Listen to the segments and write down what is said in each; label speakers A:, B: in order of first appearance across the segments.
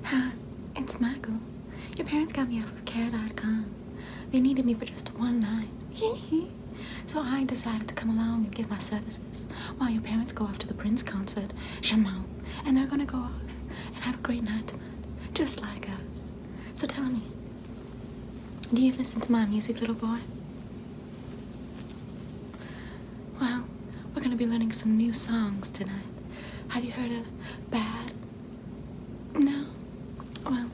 A: Hi, it's Michael. Your parents got me off of care.com. They needed me for just one night. So I decided to come along and give my services while your parents go off to the Prince concert, Shimon, and they're gonna go off and have a great night tonight, just like us. So tell me, do you listen to my music, little boy? Well, we're gonna be learning some new songs tonight. Have you heard of Bad? No? Well,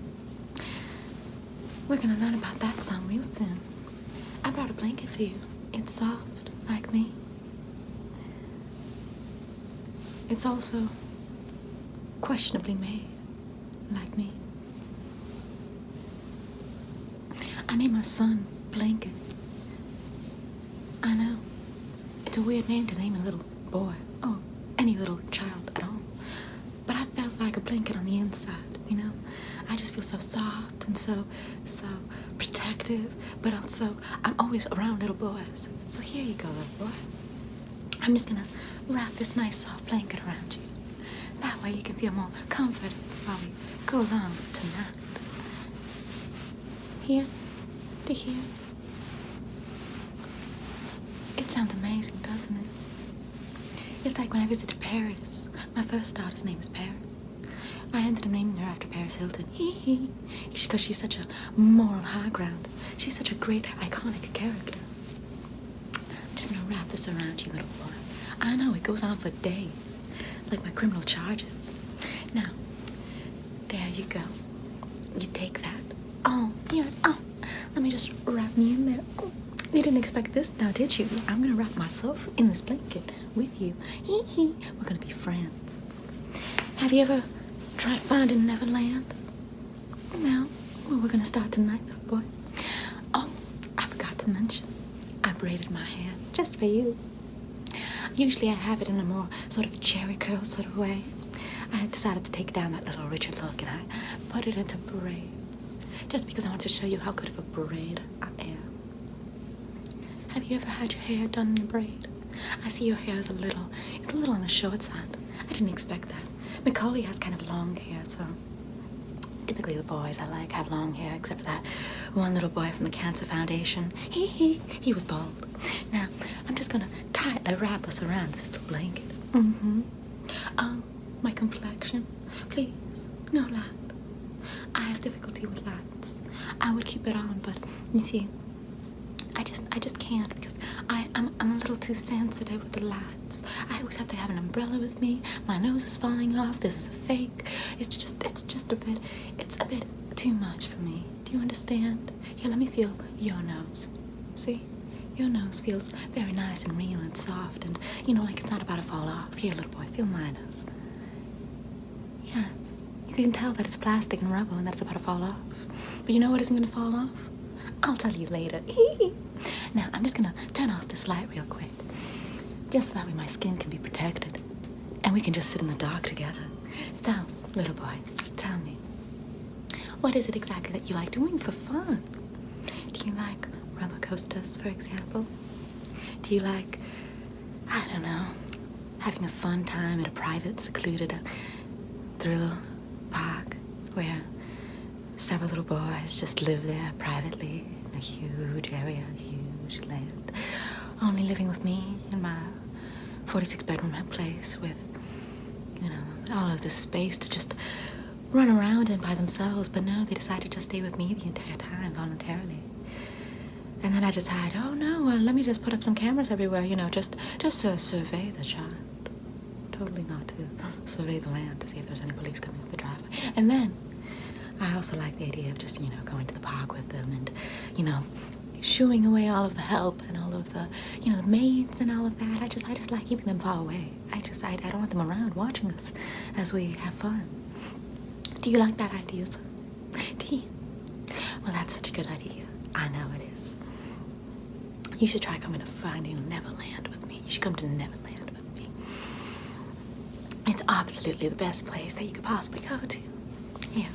A: we're gonna learn about that song real soon. I brought a blanket for you. It's soft, like me. It's also questionably made, like me. I named my son Blanket. I know. It's a weird name to name a little boy, or any little child at all. But I felt like a blanket on the inside, you know? I just feel so soft and so protective, but also I'm always around little boys. So here you go, little boy. I'm just gonna wrap this nice soft blanket around you. That way you can feel more comforted while we go along tonight. Here? Do you hear? It sounds amazing, doesn't it? It's like when I visited Paris. My first daughter's name is Paris. I ended up naming her after Paris Hilton. Because she's such a moral high ground. She's such a great, iconic character. I'm just gonna wrap this around you, little boy. I know, it goes on for days. Like my criminal charges. Now, there you go. You take that. Oh, here. Oh, let me just wrap me in there. Oh, you didn't expect this now, did you? I'm gonna wrap myself in this blanket with you. We're gonna be friends. Have you ever tried Finding Neverland? No? Well, we're gonna start tonight, little boy. Oh, I forgot to mention, I braided my hair just for you. Usually I have it in a more sort of cherry curl sort of way. I decided to take down that little Richard look and I put it into braids. Just because I want to show you how good of a braid I am. Have you ever had your hair done in a braid? I see your hair is a little on the short side. I didn't expect that. Macaulay has kind of long hair, so typically the boys I like have long hair, except for that one little boy from the Cancer Foundation. He was bald. Now, I'm just gonna tightly wrap us around this little blanket. Oh, my complexion. Please, no light. I have difficulty with lights. I would keep it on, but you see, I just can't because I'm a little too sensitive with the lights. I always have to have an umbrella with me. My nose is falling off. This is a fake. It's a bit too much for me. Do you understand? Here, let me feel your nose. See? Your nose feels very nice and real and soft and, you know, like it's not about to fall off. Here, little boy, feel my nose. Yes. You can tell that it's plastic and rubber and that it's about to fall off. But you know what isn't going to fall off? I'll tell you later. Now, I'm just gonna turn off this light real quick. Just so that way my skin can be protected. And we can just sit in the dark together. So, little boy, tell me. What is it exactly that you like doing for fun? Do you like roller coasters, for example? Do you like, I don't know, having a fun time at a private, secluded thrill park where several little boys just live there privately in a huge area, huge land, only living with me in my 46-bedroom place with, you know, all of this space to just run around in by themselves. But no, they decided to just stay with me the entire time voluntarily. And then I decided, oh no, well, let me just put up some cameras everywhere, you know, just to survey the child. Totally not to survey the land to see if there's any police coming up the driveway. And then I also like the idea of just, you know, going to the park with them and, you know, shooing away all of the help and all of the, you know, the maids and all of that. I just like keeping them far away. I don't want them around watching us as we have fun. Do you like that idea, son? Do you? Well, that's such a good idea. I know it is. You should try coming to Finding Neverland with me. You should come to Neverland with me. It's absolutely the best place that you could possibly go to. Here,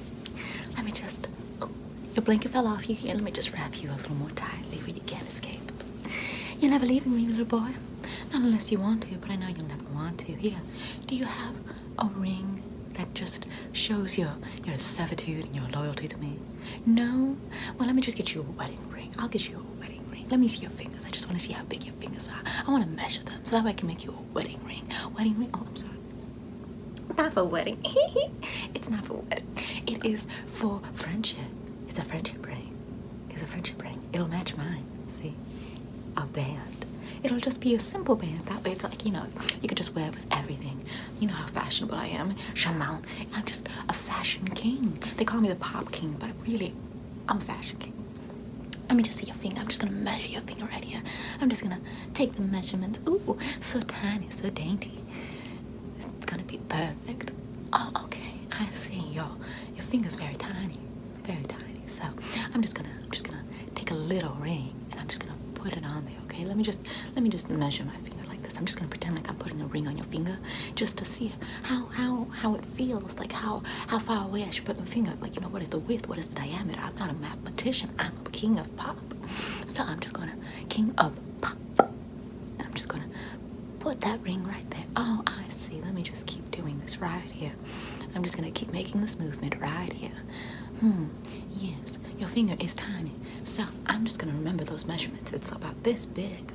A: let me just, oh, your blanket fell off you here. Let me just wrap you a little more tightly where you can't escape. You're never leaving me, little boy. Not unless you want to, but I know you'll never want to. Here, do you have a ring that just shows your servitude and your loyalty to me? No? Well, let me just get you a wedding ring. I'll get you a wedding ring. Let me see your fingers. I just want to see how big your fingers are. I want to measure them so that way I can make you a wedding ring. Wedding ring? Oh, I'm sorry. Not for wedding. It's not for wedding. It is for friendship. It's a friendship ring. It's a friendship ring. It'll match mine. See? A band. It'll just be a simple band. That way it's like, you know, you could just wear it with everything. You know how fashionable I am. Charmant. I'm just a fashion king. They call me the pop king, but really, I'm a fashion king. Let me just see your finger. I'm just gonna measure your finger right here. I'm just gonna take the measurements. Ooh, so tiny, so dainty. It's gonna be perfect. Oh, okay. I see. Your finger's very tiny. Very tiny. So I'm just gonna take a little ring and I'm just gonna put it on there, okay? Let me just measure my finger like this. I'm just gonna pretend like I'm putting a ring on your finger just to see how it feels, like how far away I should put my finger. Like, you know, what is the width, what is the diameter? I'm not a mathematician, I'm a king of pop. So I'm just gonna, king of pop. I'm just gonna put that ring right there. Oh, I see. Let me just keep doing this right here. I'm just gonna keep making this movement right here. Yes, your finger is tiny. So I'm just gonna remember those measurements. It's about this big.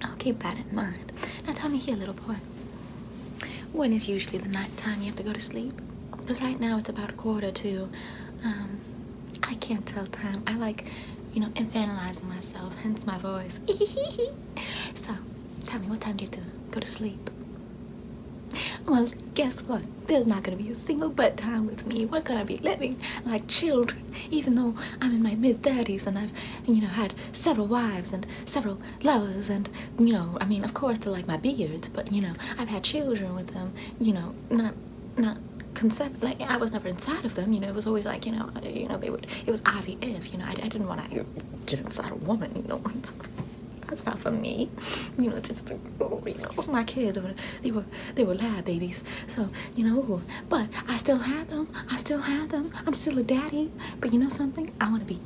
A: I'll keep that in mind. Now tell me here, little boy, when is usually the night time you have to go to sleep? Because right now it's about 1:45. I can't tell time. I like, you know, infantilizing myself, hence my voice. So tell me, what time do you have to go to sleep? Well, guess what? There's not gonna be a single bedtime with me. We're gonna be living like children, even though I'm in my mid-30s and I've, you know, had several wives and several lovers and, you know, I mean, of course they're like my beards, but, you know, I've had children with them, you know, not like, I was never inside of them, you know, it was always like, you know, it was IVF, you know, I didn't want to get inside a woman, you know. That's not for me, you know. Just, you know, my kids, they were lab babies, so, you know. But I still had them. I'm still a daddy. But you know something? I want to be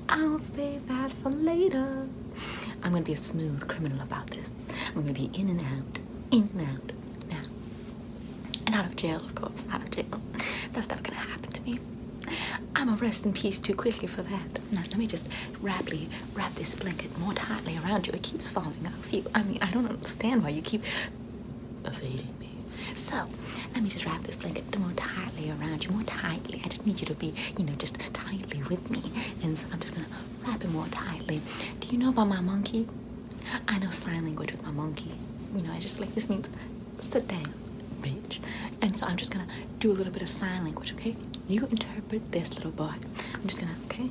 A: I'll save that for later. I'm gonna be a smooth criminal about this. I'm gonna be in and out, now, and out of jail, of course, out of jail. That's not gonna happen to me. I'm a rest in peace too quickly for that. Now, let me just wrap this blanket more tightly around you. It keeps falling off you. I mean, I don't understand why you keep evading me. So, let me just wrap this blanket more tightly around you, more tightly. I just need you to be, you know, just tightly with me. And so I'm just gonna wrap it more tightly. Do you know about my monkey? I know sign language with my monkey. You know, I just like, this means sit down, bitch. And so I'm just gonna do a little bit of sign language, okay? You interpret this, little boy. I'm just gonna, okay?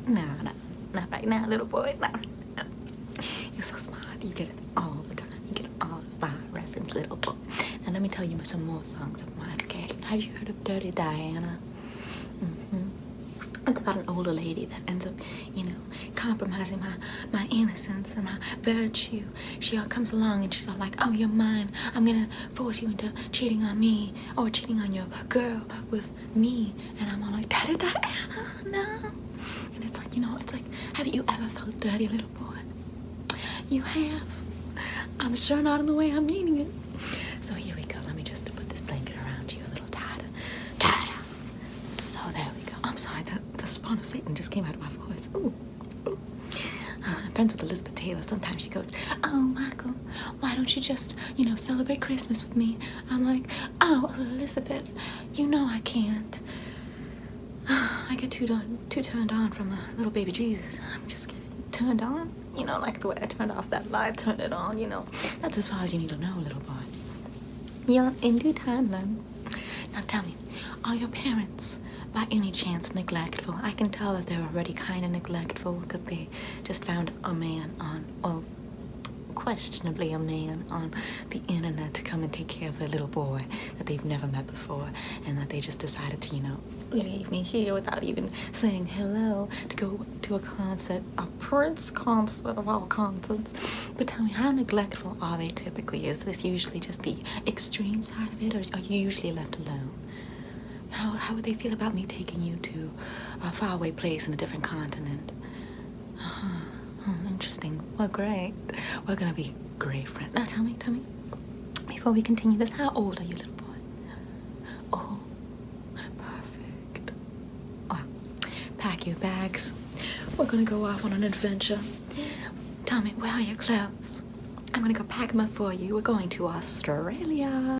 A: No, not right now, little boy, not right now. You're so smart, you get it all the time. You get all the fine reference, little boy. Now let me tell you some more songs of mine, okay? Have you heard of Dirty Diana? It's about an older lady that ends up, you know, compromising my innocence and my virtue. She all comes along and she's all like, oh, you're mine. I'm gonna force you into cheating on me or cheating on your girl with me. And I'm all like, Daddy Diana, no. And it's like, you know, it's like, have you ever felt dirty, little boy? You have. I'm sure not in the way I'm meaning it. So here we go. Let me just put this blanket around you a little tighter. So there we go. I'm sorry, the spawn of Satan just came out of my voice. Ooh. I'm friends with Elizabeth Taylor. Sometimes she goes, oh, Michael, why don't you just, you know, celebrate Christmas with me? I'm like, oh, Elizabeth, you know I can't. I get too turned on from the little baby Jesus. I'm just getting turned on. You know, like the way I turned off that light, turned it on, you know. That's as far as you need to know, little boy. You'll in due time learn. Now tell me, are your parents by any chance neglectful? I can tell that they're already kind of neglectful because they just found a man on, well, questionably a man on the internet to come and take care of their little boy that they've never met before, and that they just decided to, you know, leave me here without even saying hello to go to a concert, a Prince concert of all concerts. But tell me, how neglectful are they typically? Is this usually just the extreme side of it, or are you usually left alone? How would they feel about me taking you to a faraway place in a different continent? Interesting. Well, great. We're gonna be great friends. Now tell me, before before we continue this, how old are you, little boy? Oh, perfect. Well, pack your bags. We're gonna go off on an adventure. Tell me, where are your clothes? I'm gonna go pack them up for you. We're going to Australia.